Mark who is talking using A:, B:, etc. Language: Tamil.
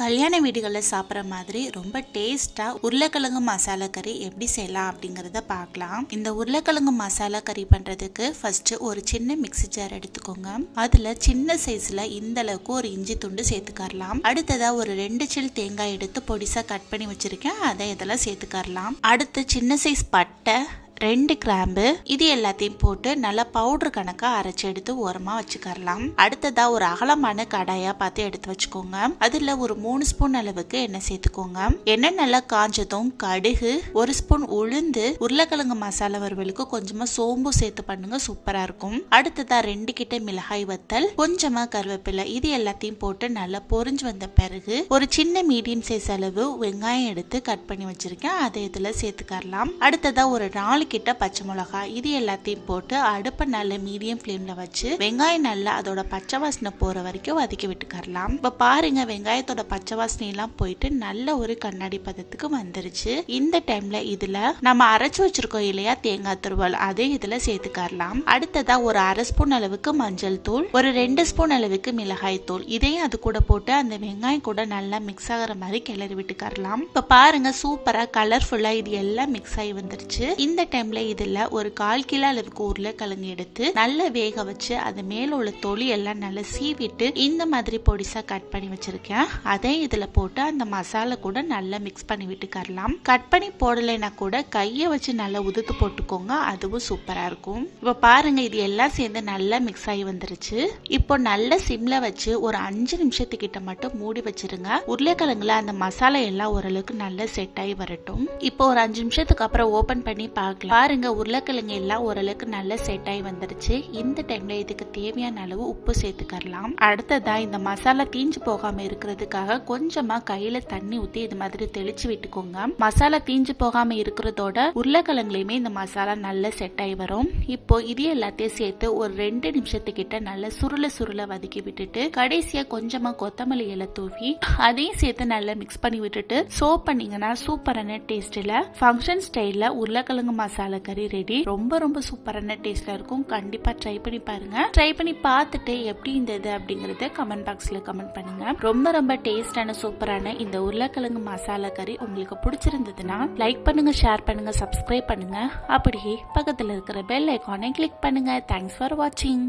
A: கல்யாண வீடுகளில் சாப்பிட்ற மாதிரி ரொம்ப டேஸ்ட்டாக உருளைக்கிழங்கு மசாலா கறி எப்படி செய்யலாம் அப்படிங்கிறத பார்க்கலாம். இந்த உருளைக்கிழங்கு மசாலா கறி பண்ணுறதுக்கு ஃபஸ்ட்டு ஒரு சின்ன மிக்ஸி ஜார் எடுத்துக்கோங்க. அதில் சின்ன சைஸில் இந்த அளவுக்கு ஒரு இஞ்சி துண்டு சேர்த்துக்கரலாம். அடுத்ததாக ஒரு 2 சில் தேங்காய் எடுத்து பொடிசாக கட் பண்ணி வச்சுருக்கேன், அதை இதெல்லாம் சேர்த்துக்கரலாம். அடுத்து சின்ன சைஸ் பட்டை, 2 கிராம்பு, இது எல்லாத்தையும் போட்டு நல்லா பவுடர் கணக்காக அரைச்சி எடுத்து ஓரமாக வச்சுக்கரலாம். அடுத்ததா ஒரு அகலமான கடாயா பார்த்து எடுத்து வச்சுக்கோங்க. அதில் ஒரு 3 ஸ்பூன் அளவுக்கு எண்ணெய் சேர்த்துக்கோங்க. எண்ணெய் நல்லா காஞ்சதும் கடுகு, 1 ஸ்பூன் உளுந்து, உருளைக்கிழங்கு மசாலா வறுவலுக்கு கொஞ்சமா சோம்பு சேர்த்து பண்ணுங்க, சூப்பரா இருக்கும். அடுத்ததா 2 கிட்ட மிளகாய் வத்தல், கொஞ்சமா கருவேப்பிலை, இது எல்லாத்தையும் போட்டு நல்லா பொரிஞ்சு வந்த பிறகு ஒரு சின்ன மீடியம் சைஸ் அளவு வெங்காயம் எடுத்து கட் பண்ணி வச்சிருக்கேன், அதை இதுல சேர்த்துக்கரலாம். அடுத்ததா ஒரு 4 கிட்ட பச்சை மிளகாய், இது எல்லாத்தையும் போட்டு அடுப்பை நல்ல மீடியம் ஃப்ளேம்ல வச்சு வெங்காயம் நல்லா அதோட பச்சை வாசனை போற வரைக்கும் வதக்கி விட்டுக்கரலாம். இப்ப பாருங்க, வெங்காயத்தோட பச்சை வாசனை எல்லாம் போயிட்டு நல்ல ஒரு கண்ணாடி பதத்துக்கு வந்துருச்சு. இந்த டைம்ல இதுல நம்ம அரைச்சு வச்சிருக்கோம் இல்லையா தேங்காய் துருவல், அதை இதுல சேர்த்துக்கரலாம். அடுத்ததா ஒரு 1/2 ஸ்பூன் அளவுக்கு மஞ்சள் தூள், ஒரு 2 ஸ்பூன் அளவுக்கு மிளகாய் தூள், இதையும் அது கூட போட்டு அந்த வெங்காயம் கூட நல்லா மிக்ஸ் ஆகிற மாதிரி கிளறி விட்டுக்கரலாம். இப்ப பாருங்க, சூப்பரா கலர்ஃபுல்லா இது எல்லாம் மிக்ஸ் ஆகி வந்துருச்சு. இந்த டைம்ல இதுல ஒரு 1/4 கிலோ அளவுக்கு உருளைக்கிழங்கு எடுத்து நல்லா வேக வச்சு அது மேல உள்ள தொலி எல்லாம் நல்லா சீவிட்டு இந்த மாதிரி பொடிசா கட் பண்ணி வச்சிருக்கேன், அதை இதுல போட்டு அந்த மசாலா கூட நல்லா மிக்ஸ் பண்ணி விட்டுக்கரலாம். கட் பண்ணி போடலைன்னா கூட கையை வச்சு நல்லா உதுத்து போட்டுக்கோங்க, அதுவும் சூப்பரா இருக்கும். இப்ப பாருங்க, இது எல்லாம் சேர்ந்து நல்லா மிக்ஸ் ஆகி வந்துருச்சு. இப்போ நல்ல சிம்ல வச்சு ஒரு 5 நிமிஷத்துக்கிட்ட மட்டும் மூடி வச்சிருங்க. உருளைக்கிழங்குல அந்த மசாலா எல்லாம் ஓரளவுக்கு நல்லா செட் ஆகி வரட்டும். இப்போ ஒரு 5 நிமிஷத்துக்கு அப்புறம் ஓபன் பண்ணி பார்க்கலாம். பாருங்க, உருளைக்கிழங்கு எல்லாம் ஓரளவுக்கு நல்லா செட் ஆகி வந்துருச்சு. இந்த டைம்ல இதுக்கு தேவையான அளவு உப்பு சேர்த்துக்கரலாம். அடுத்ததா இந்த மசாலா தீஞ்சு போகாம இருக்கிறதுக்காக கொஞ்சமா கையில தண்ணி ஊத்தி இது மாதிரி தெளிச்சு விட்டுக்கோங்க. மசாலா தீஞ்சு போகாம இருக்கிறதோட உருளைக்கிழங்குலயுமே இந்த மசாலா நல்லா செட் ஆகி வரும். இப்போ இது எல்லாத்தையும் சேர்த்து ஒரு 2 நிமிஷத்துக்கிட்ட நல்லா சுருள வதக்கி விட்டுட்டு கடைசியா கொஞ்சமா கொத்தமல்லி இலை தூவி அதையும் சேர்த்து நல்லா மிக்ஸ் பண்ணி விட்டுட்டு சர்வ் பண்ணீங்கன்னா சூப்பரான டேஸ்ட்ல ஃபங்க்ஷன் ஸ்டைல்ல உருளைக்கிழங்கு மசாலா கறி ரெடி. ரொம்ப சூப்பரான டேஸ்ட்ல இருக்கும். கண்டிப்பா ட்ரை பண்ணி பாருங்க. ட்ரை பண்ணி பார்த்துட்டு எப்படி இருந்தது அப்படிங்கறத கமெண்ட் பாக்ஸ்ல கமெண்ட் பண்ணுங்க. ரொம்ப டேஸ்டான சூப்பரான இந்த உருளைக்கிழங்கு மசாலா கறி உங்களுக்கு பிடிச்சிருந்ததுன்னா லைக் பண்ணுங்க, ஷேர் பண்ணுங்க, சப்ஸ்கிரைப் பண்ணுங்க. அப்படியே பக்கத்துல இருக்கிற பெல் ஐகானை கிளிக் பண்ணுங்க. தேங்க்ஸ் ஃபார் வாட்சிங்.